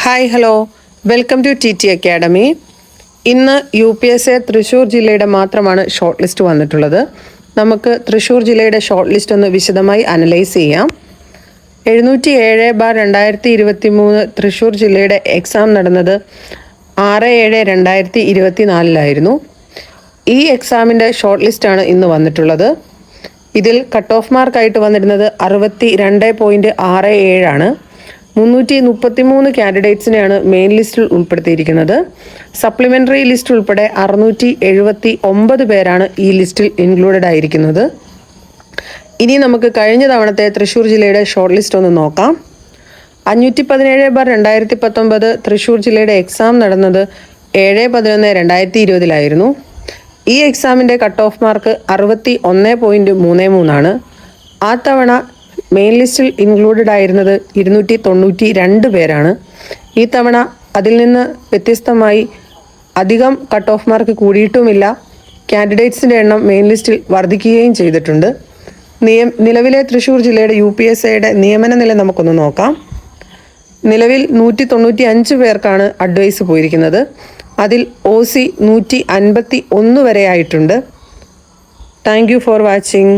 Hi hello welcome to T T academy. ഇന്ന് UPSC Thrissur ജില്ലയുടെ മാത്രമാണ് ഷോർട്ട് ലിസ്റ്റ് വന്നിട്ടുള്ളത്. നമുക്ക് തൃശ്ശൂർ ജില്ലയുടെ ഷോർട്ട് ലിസ്റ്റ് ഒന്ന് വിശദമായി അനലൈസ് ചെയ്യാം. 707/2023 തൃശ്ശൂർ ജില്ലയുടെ എക്സാം നടന്നത് 6/7/2024 ഈ എക്സാമിൻ്റെ ഷോർട്ട് ലിസ്റ്റാണ് ഇന്ന് വന്നിട്ടുള്ളത്. ഇതിൽ കട്ട് ഓഫ് മാർക്കായിട്ട് വന്നിരുന്നത് 62.67 ആണ്. 333 കാൻഡിഡേറ്റ്സിനെയാണ് മെയിൻ ലിസ്റ്റിൽ ഉൾപ്പെടുത്തിയിരിക്കുന്നത്. സപ്ലിമെൻ്ററി ലിസ്റ്റ് ഉൾപ്പെടെ 679 പേരാണ് ഈ ലിസ്റ്റിൽ ഇൻക്ലൂഡഡ് ആയിരിക്കുന്നത്. ഇനി നമുക്ക് കഴിഞ്ഞ തവണത്തെ തൃശ്ശൂർ ജില്ലയുടെ ഷോർട്ട് ലിസ്റ്റ് ഒന്ന് നോക്കാം. 517/2019 തൃശ്ശൂർ ജില്ലയുടെ എക്സാം നടന്നത് 7/11/2020 ഈ എക്സാമിൻ്റെ കട്ട് ഓഫ് മാർക്ക് 61.33 ആണ്. ആ തവണ മെയിൻ ലിസ്റ്റിൽ ഇൻക്ലൂഡഡ് ആയിരുന്നത് 292 പേരാണ്. ഈ തവണ അതിൽ നിന്ന് വ്യത്യസ്തമായി അധികം കട്ട് ഓഫ് മാർക്ക് കൂടിയിട്ടുമില്ല. കാൻഡിഡേറ്റ്സിൻ്റെ എണ്ണം മെയിൻ ലിസ്റ്റിൽ വർദ്ധിക്കുകയും ചെയ്തിട്ടുണ്ട്. നിലവിലെ തൃശ്ശൂർ ജില്ലയുടെ UPSCയുടെ നിയമന നില നമുക്കൊന്ന് നോക്കാം. നിലവിൽ 195 പേർക്കാണ് അഡ്വൈസ് പോയിരിക്കുന്നത്. അതിൽ OC 151 വരെ ആയിട്ടുണ്ട്. Thank you for watching.